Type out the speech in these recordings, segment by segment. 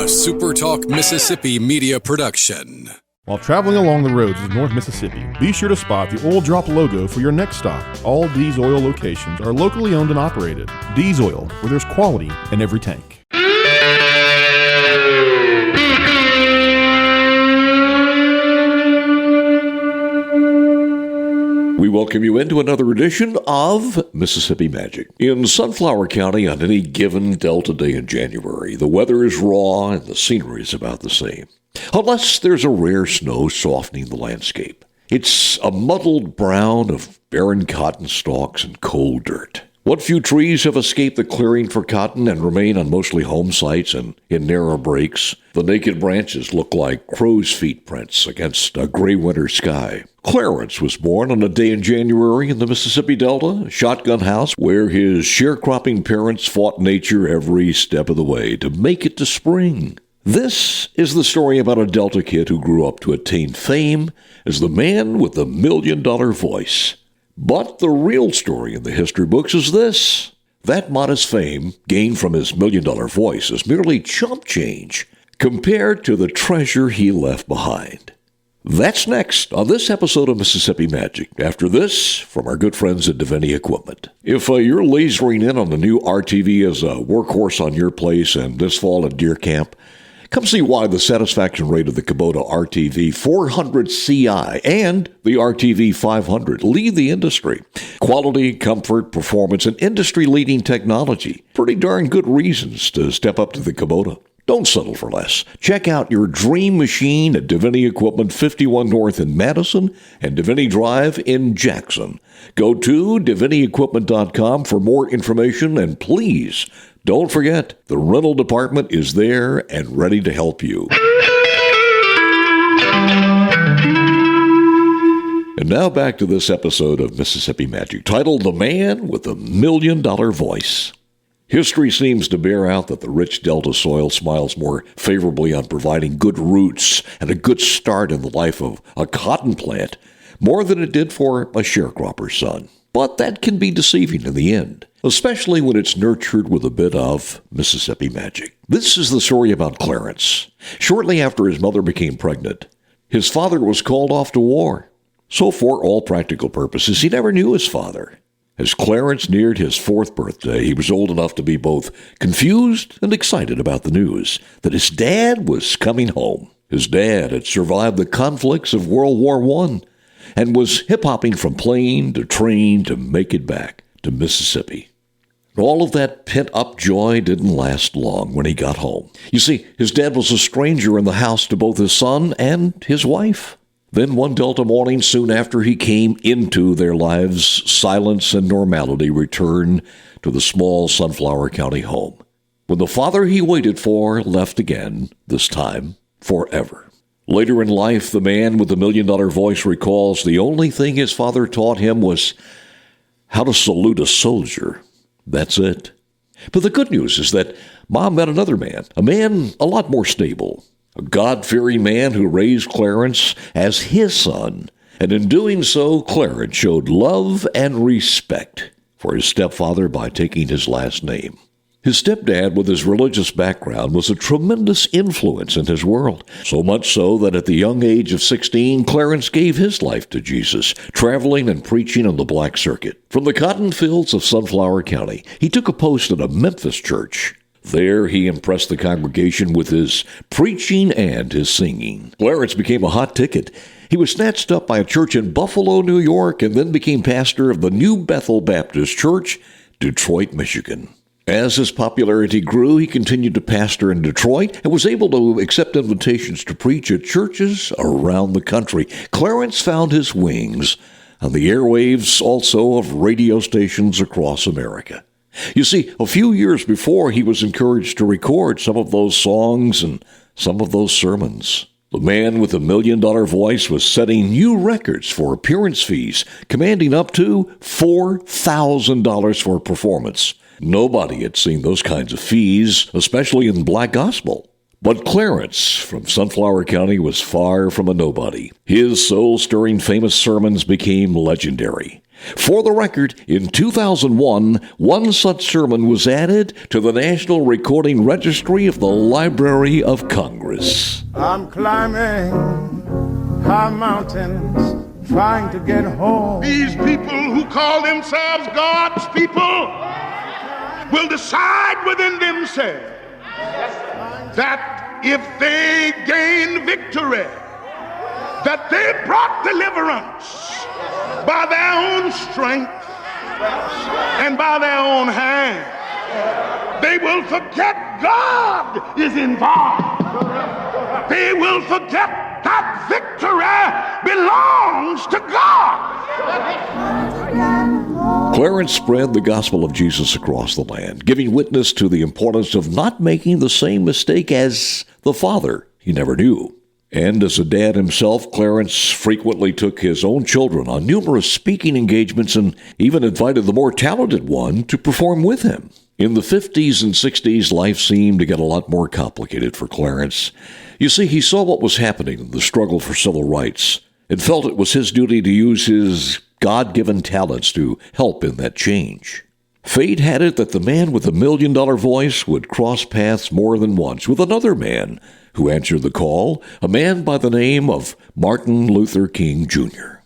SuperTalk Mississippi media production. While traveling along the roads of North Mississippi, be sure to spot the Oil Drop logo for your next stop. All D's Oil locations are locally owned and operated. D's Oil, where there's quality in every tank. We welcome you into another edition of Mississippi Magic. In Sunflower County on any given Delta day in January, the weather is raw and the scenery is about the same. Unless there's a rare snow softening the landscape. It's a muddled brown of barren cotton stalks and cold dirt. What few trees have escaped the clearing for cotton and remain on mostly home sites and in narrow breaks. The naked branches look like crow's feet prints against a gray winter sky. Clarence was born on a day in January in the Mississippi Delta, a shotgun house where his sharecropping parents fought nature every step of the way to make it to spring. This is the story about a Delta kid who grew up to attain fame as the man with the $1 million voice. But the real story in the history books is this. That modest fame gained from his $1 million voice is merely chump change compared to the treasure he left behind. That's next on this episode of Mississippi Magic. After this, from our good friends at Deviney Equipment. If you're lasering in on the new RTV as a workhorse on your place and this fall at Deer Camp, come see why the satisfaction rate of the Kubota RTV 400 CI and the RTV 500 lead the industry. Quality, comfort, performance, and industry-leading technology. Pretty darn good reasons to step up to the Kubota. Don't settle for less. Check out your dream machine at Deviney Equipment 51 North in Madison and Deviney Drive in Jackson. Go to DevineyEquipment.com for more information, and please don't forget, the rental department is there and ready to help you. And now back to this episode of Mississippi Magic, titled The Man with the $1 Million Voice. History seems to bear out that the rich Delta soil smiles more favorably on providing good roots and a good start in the life of a cotton plant, more than it did for a sharecropper's son. But that can be deceiving in the end, especially when it's nurtured with a bit of Mississippi magic. This is the story about Clarence. Shortly after his mother became pregnant, his father was called off to war. So for all practical purposes, he never knew his father. As Clarence neared his 4th birthday, he was old enough to be both confused and excited about the news that his dad was coming home. His dad had survived the conflicts of World War I and was hip-hopping from plane to train to make it back to Mississippi. All of that pent-up joy didn't last long when he got home. You see, his dad was a stranger in the house to both his son and his wife. Then one Delta morning, soon after he came into their lives, silence and normality returned to the small Sunflower County home. When the father he waited for left again, this time forever. Later in life, the man with the $1 million voice recalls the only thing his father taught him was how to salute a soldier. That's it. But the good news is that Mom met another man, a man a lot more stable. A God-fearing man who raised Clarence as his son, and in doing so, Clarence showed love and respect for his stepfather by taking his last name. His stepdad, with his religious background, was a tremendous influence in his world, so much so that at the young age of 16, Clarence gave his life to Jesus, traveling and preaching on the black circuit. From the cotton fields of Sunflower County, he took a post at a Memphis church. There he impressed the congregation with his preaching and his singing. Clarence became a hot ticket. He was snatched up by a church in Buffalo, New York, and then became pastor of the New Bethel Baptist Church, Detroit, Michigan. As his popularity grew, he continued to pastor in Detroit and was able to accept invitations to preach at churches around the country. Clarence found his wings on the airwaves also of radio stations across America. You see, a few years before, he was encouraged to record some of those songs and some of those sermons. The man with the $1 million voice was setting new records for appearance fees, commanding up to $4,000 for a performance. Nobody had seen those kinds of fees, especially in black gospel. But Clarence from Sunflower County was far from a nobody. His soul-stirring famous sermons became legendary. For the record, in 2001, one such sermon was added to the National Recording Registry of the Library of Congress. I'm climbing high mountains, trying to get home. These people who call themselves God's people will decide within themselves that if they gain victory, that they brought deliverance by their own strength and by their own hand. They will forget God is involved. They will forget that victory belongs to God. Clarence spread the gospel of Jesus across the land, giving witness to the importance of not making the same mistake as the father he never knew. And as a dad himself, Clarence frequently took his own children on numerous speaking engagements and even invited the more talented one to perform with him. In the 50s and 60s, life seemed to get a lot more complicated for Clarence. You see, he saw what was happening in the struggle for civil rights and felt it was his duty to use his God-given talents to help in that change. Fate had it that the man with the $1 million voice would cross paths more than once with another man who answered the call, a man by the name of Martin Luther King Jr.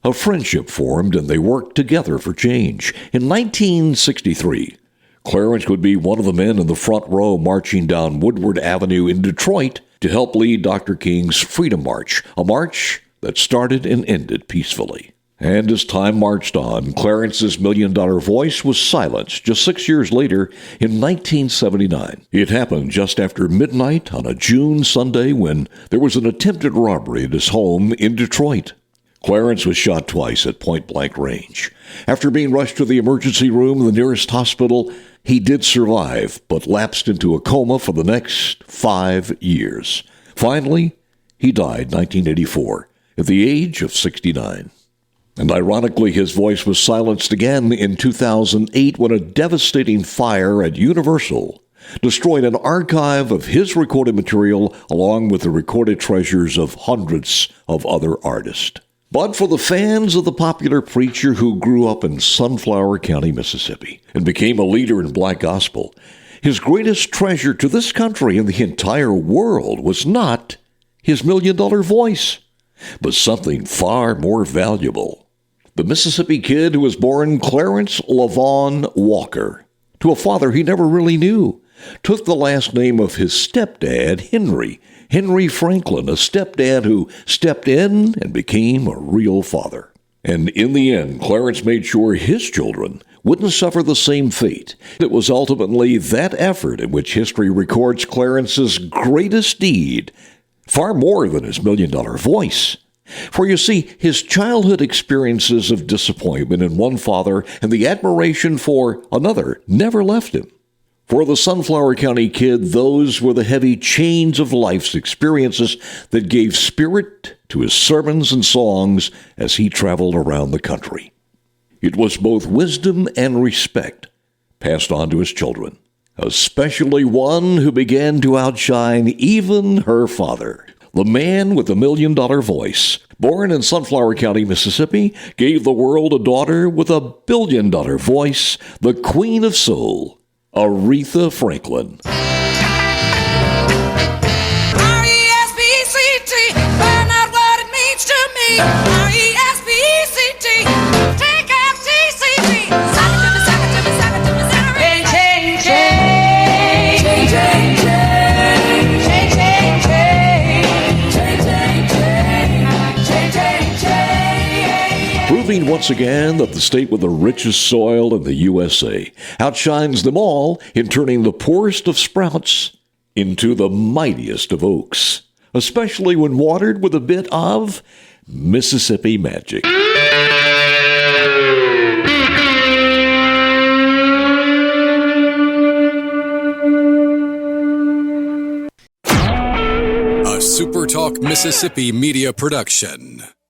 A friendship formed and they worked together for change. In 1963, Clarence would be one of the men in the front row marching down Woodward Avenue in Detroit to help lead Dr. King's Freedom March, a march that started and ended peacefully. And as time marched on, Clarence's $1 million voice was silenced just 6 years later in 1979. It happened just after midnight on a June Sunday when there was an attempted robbery at his home in Detroit. Clarence was shot twice at point-blank range. After being rushed to the emergency room in the nearest hospital, he did survive, but lapsed into a coma for the next 5 years. Finally, he died in 1984 at the age of 69. And ironically, his voice was silenced again in 2008 when a devastating fire at Universal destroyed an archive of his recorded material along with the recorded treasures of hundreds of other artists. But for the fans of the popular preacher who grew up in Sunflower County, Mississippi, and became a leader in black gospel, his greatest treasure to this country and the entire world was not his $1 million voice, but something far more valuable. The Mississippi kid who was born Clarence LaVaughn Walker, to a father he never really knew, took the last name of his stepdad, Henry Franklin, a stepdad who stepped in and became a real father. And in the end, Clarence made sure his children wouldn't suffer the same fate. It was ultimately that effort in which history records Clarence's greatest deed, far more than his $1 million voice. For you see, his childhood experiences of disappointment in one father and the admiration for another never left him. For the Sunflower County kid, those were the heavy chains of life's experiences that gave spirit to his sermons and songs as he traveled around the country. It was both wisdom and respect passed on to his children, especially one who began to outshine even her father. The man with the $1 million voice, born in Sunflower County, Mississippi, gave the world a daughter with a $1 billion voice, the Queen of Soul, Aretha Franklin. R-E-S-P-C-T, find out what it means to me. R-E-S-P-C-T, take F-T-C-T. Sock it to me, sock it to me, sock it to me, sock it. Change, change, change, change, change, change, change, change, change, change. Proving once again that the state with the richest soil in the USA outshines them all in turning the poorest of sprouts into the mightiest of oaks, especially when watered with a bit of Mississippi magic. A SuperTalk Mississippi media production.